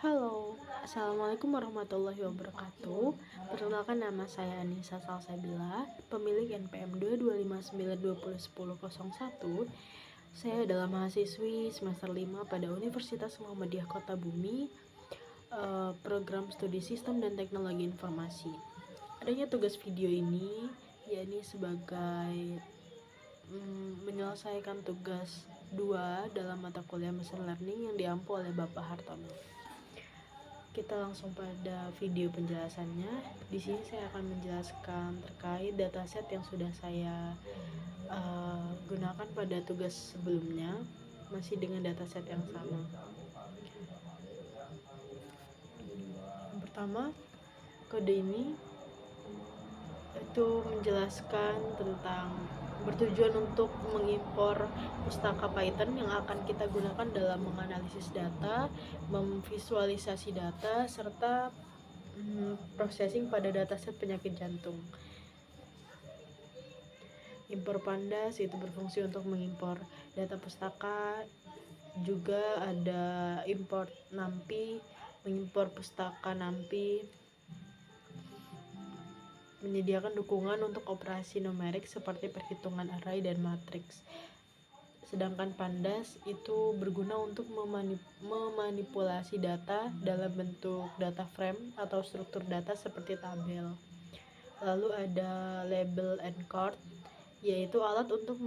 Halo, Assalamualaikum warahmatullahi wabarakatuh. Perkenalkan, nama saya Anissa Salsabila, pemilik NPM 229201001. Saya adalah mahasiswi semester 5 pada Universitas Muhammadiyah Kota Bumi, program studi Sistem dan Teknologi Informasi. Adanya tugas video ini yakni sebagai menyelesaikan tugas 2 dalam mata kuliah Machine Learning yang diampu oleh Bapak Hartono. Kita langsung pada video penjelasannya. Di sini saya akan menjelaskan terkait dataset yang sudah saya gunakan pada tugas sebelumnya, masih dengan dataset yang sama. Yang pertama, kode ini itu menjelaskan tentang bertujuan untuk mengimpor pustaka Python yang akan kita gunakan dalam menganalisis data, memvisualisasi data, serta processing pada dataset penyakit jantung. Impor pandas itu berfungsi untuk mengimpor data pustaka. Juga ada import NumPy, mengimpor pustaka NumPy, menyediakan dukungan untuk operasi numerik seperti perhitungan array dan matriks. Sedangkan pandas itu berguna untuk memanipulasi data dalam bentuk data frame atau struktur data seperti tabel. Lalu ada label encode, yaitu alat untuk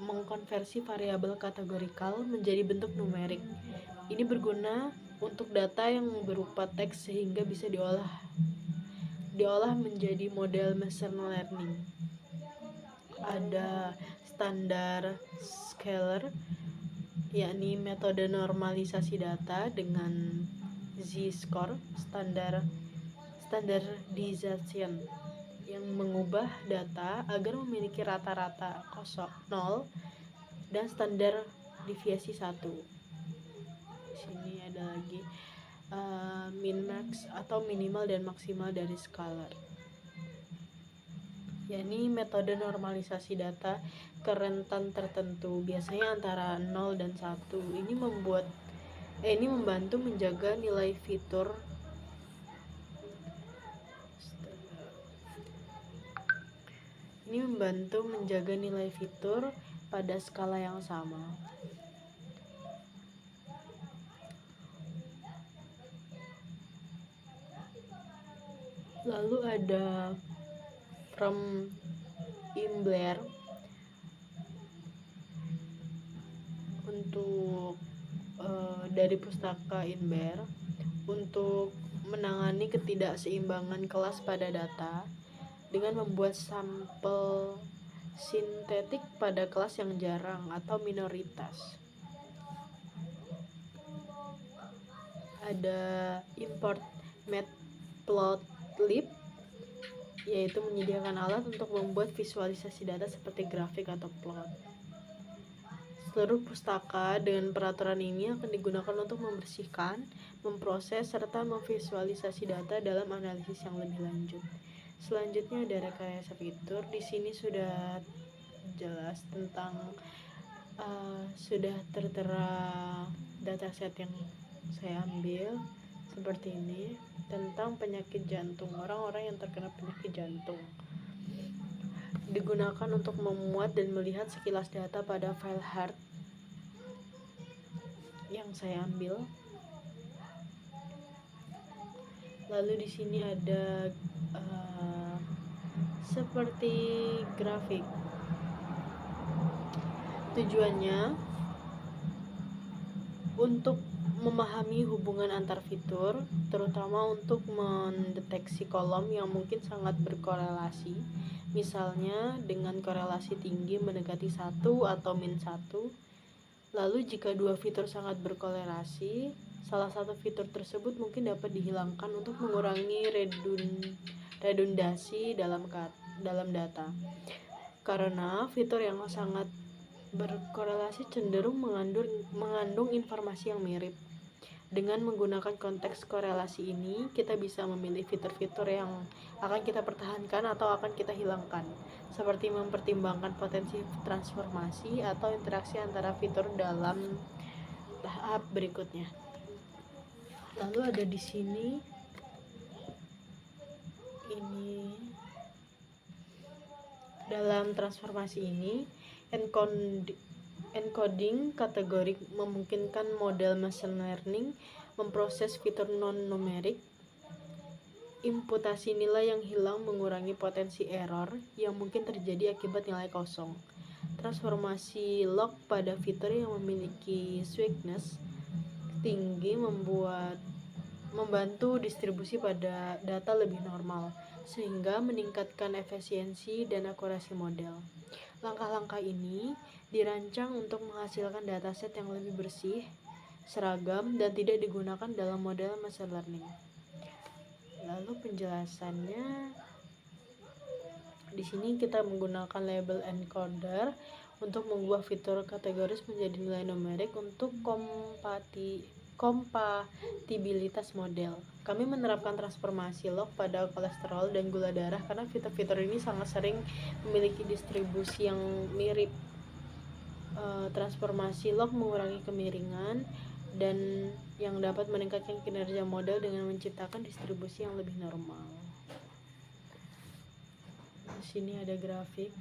mengkonversi variabel kategorikal menjadi bentuk numerik. Ini berguna untuk data yang berupa teks sehingga bisa diolah menjadi model machine learning. Ada standar scalar, yakni metode normalisasi data dengan z-score, standardization yang mengubah data agar memiliki rata-rata 0 dan standar deviasi 1. Di sini ada lagi min-max atau minimal dan maksimal dari scalar, yakni metode normalisasi data ke rentan tertentu, biasanya antara 0 dan 1. Ini membantu menjaga nilai fitur pada skala yang sama. Lalu ada from Imbler untuk dari pustaka Imbler untuk menangani ketidakseimbangan kelas pada data dengan membuat sampel sintetik pada kelas yang jarang atau minoritas. Ada import matplotlib, yaitu menyediakan alat untuk membuat visualisasi data seperti grafik atau plot. Seluruh pustaka dengan peraturan ini akan digunakan untuk membersihkan, memproses, serta memvisualisasi data dalam analisis yang lebih lanjut. Selanjutnya ada rekayasa fitur. Di sini sudah jelas tentang sudah tertera dataset yang saya ambil seperti ini, tentang penyakit jantung, orang-orang yang terkena penyakit jantung. Digunakan untuk memuat dan melihat sekilas data pada file hard yang saya ambil. Lalu di sini ada seperti grafik. Tujuannya untuk memahami hubungan antar fitur, terutama untuk mendeteksi kolom yang mungkin sangat berkorelasi, misalnya dengan korelasi tinggi mendekati 1 atau min 1. Lalu jika dua fitur sangat berkorelasi, salah satu fitur tersebut mungkin dapat dihilangkan untuk mengurangi redundasi dalam data. Karena fitur yang sangat berkorelasi cenderung mengandung informasi yang mirip. Dengan menggunakan konteks korelasi ini, kita bisa memilih fitur-fitur yang akan kita pertahankan atau akan kita hilangkan, seperti mempertimbangkan potensi transformasi atau interaksi antara fitur dalam tahap berikutnya. Lalu ada di sini ini dalam transformasi ini encoding kategorik memungkinkan model machine learning memproses fitur non-numerik. Imputasi nilai yang hilang mengurangi potensi error yang mungkin terjadi akibat nilai kosong. Transformasi log pada fitur yang memiliki sweetness tinggi membantu distribusi pada data lebih normal, sehingga meningkatkan efisiensi dan akurasi model. Langkah-langkah ini dirancang untuk menghasilkan dataset yang lebih bersih, seragam, dan tidak digunakan dalam model machine learning. Lalu penjelasannya di sini kita menggunakan label encoder untuk mengubah fitur kategoris menjadi nilai numerik untuk kompatibilitas model. Kami menerapkan transformasi log pada kolesterol dan gula darah karena fitur-fitur ini sangat sering memiliki distribusi yang mirip. Transformasi log mengurangi kemiringan dan yang dapat meningkatkan kinerja model dengan menciptakan distribusi yang lebih normal. Di sini ada grafik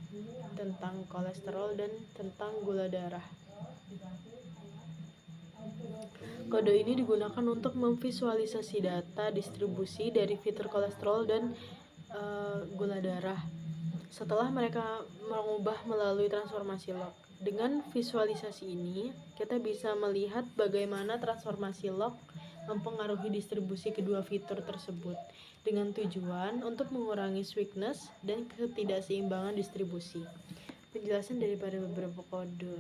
tentang kolesterol dan tentang gula darah. Kode ini digunakan untuk memvisualisasi data distribusi dari fitur kolesterol dan gula darah setelah mereka mengubah melalui transformasi log. Dengan visualisasi ini, kita bisa melihat bagaimana transformasi log mempengaruhi distribusi kedua fitur tersebut dengan tujuan untuk mengurangi sweetness dan ketidakseimbangan distribusi. Penjelasan daripada beberapa kode.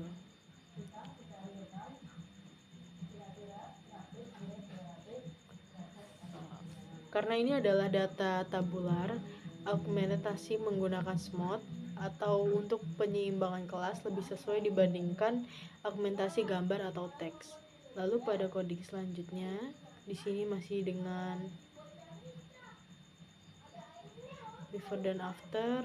Karena ini adalah data tabular, augmentasi menggunakan SMOT atau untuk penyeimbangan kelas lebih sesuai dibandingkan augmentasi gambar atau teks. Lalu pada coding selanjutnya, di sini masih dengan before dan after.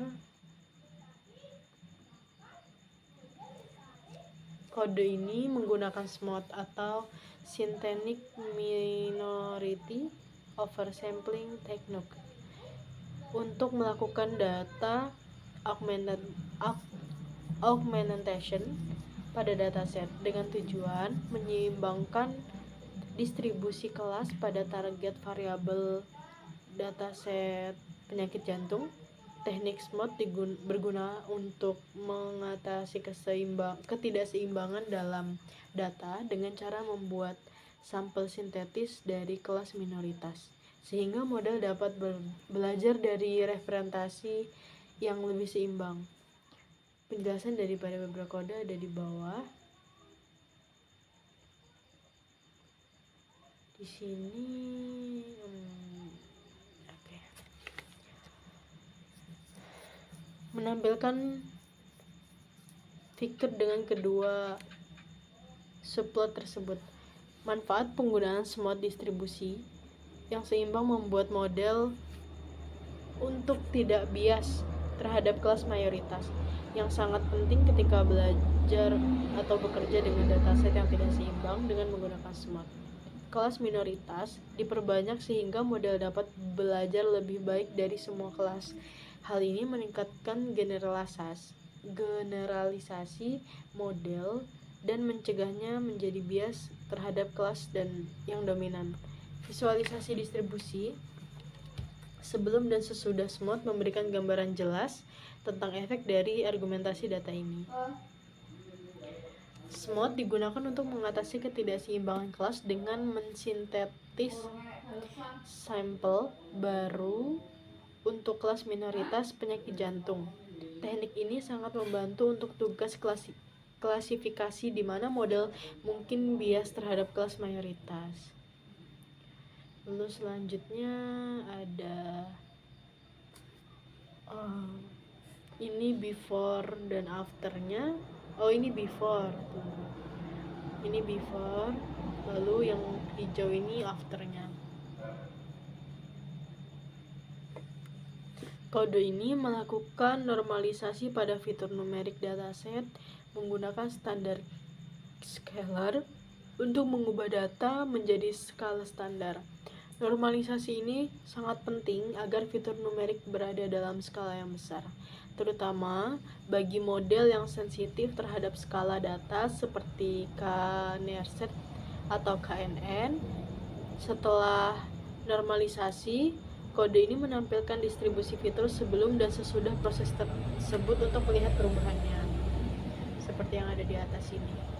Kode ini menggunakan SMOT atau Synthetic Minority Oversampling Technique untuk melakukan data augmentation pada dataset dengan tujuan menyeimbangkan distribusi kelas pada target variabel dataset penyakit jantung. Teknik SMOT berguna untuk mengatasi ketidakseimbangan dalam data dengan cara membuat sampel sintetis dari kelas minoritas, sehingga model dapat belajar dari representasi yang lebih seimbang. Penjelasan daripada beberapa kode ada di bawah. Di sini menampilkan fitur dengan kedua subplot tersebut. Manfaat penggunaan SMOT distribusi yang seimbang membuat model untuk tidak bias terhadap kelas mayoritas, yang sangat penting ketika belajar atau bekerja dengan dataset yang tidak seimbang dengan menggunakan SMOT. Kelas minoritas diperbanyak sehingga model dapat belajar lebih baik dari semua kelas. Hal ini meningkatkan generalisasi model dan mencegahnya menjadi bias terhadap kelas dan yang dominan. Visualisasi distribusi sebelum dan sesudah SMOT memberikan gambaran jelas tentang efek dari argumentasi data ini. SMOT digunakan untuk mengatasi ketidakseimbangan kelas dengan mensintetis sampel baru untuk kelas minoritas penyakit jantung. Teknik ini sangat membantu untuk tugas klasifikasi di mana model mungkin bias terhadap kelas mayoritas. Lalu selanjutnya ada ini before dan afternya. Ini before, ini before, lalu yang hijau ini afternya. Kode ini melakukan normalisasi pada fitur numerik dataset menggunakan standar scalar untuk mengubah data menjadi skala standar. Normalisasi ini sangat penting agar fitur numerik berada dalam skala yang besar, terutama bagi model yang sensitif terhadap skala data seperti K-Nearset atau KNN. Setelah normalisasi, kode ini menampilkan distribusi fitur sebelum dan sesudah proses tersebut untuk melihat perubahannya, seperti yang ada di atas ini.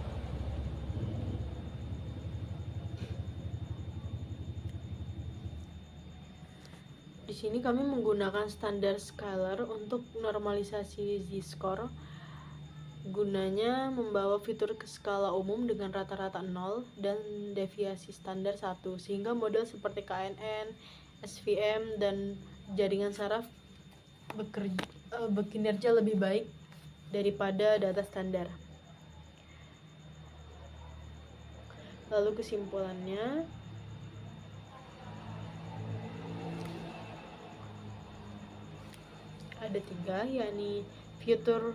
Di sini kami menggunakan standar scalar untuk normalisasi z-score. Gunanya membawa fitur ke skala umum dengan rata-rata 0 dan deviasi standar 1, sehingga model seperti KNN, SVM, dan jaringan saraf bekinerja lebih baik daripada data standar. Lalu kesimpulannya, ada 3, yakni fitur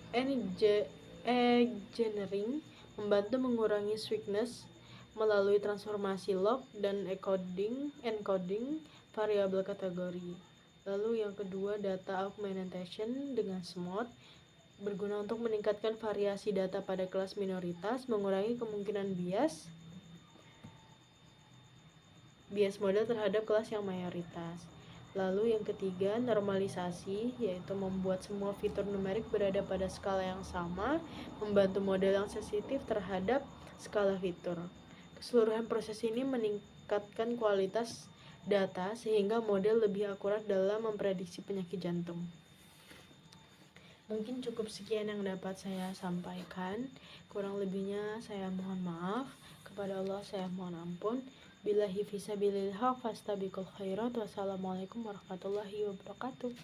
engineering membantu mengurangi weakness melalui transformasi log dan encoding variabel kategori. Lalu yang kedua, data augmentation dengan smooth berguna untuk meningkatkan variasi data pada kelas minoritas, mengurangi kemungkinan bias model terhadap kelas yang mayoritas. Lalu yang ketiga, normalisasi, yaitu membuat semua fitur numerik berada pada skala yang sama, membantu model yang sensitif terhadap skala fitur. Keseluruhan proses ini meningkatkan kualitas data sehingga model lebih akurat dalam memprediksi penyakit jantung. Mungkin cukup sekian yang dapat saya sampaikan. Kurang lebihnya saya mohon maaf. Kepada Allah saya mohon ampun. Billahi fisabilil haq fastabiqul khairat. Wassalamualaikum warahmatullahi wabarakatuh.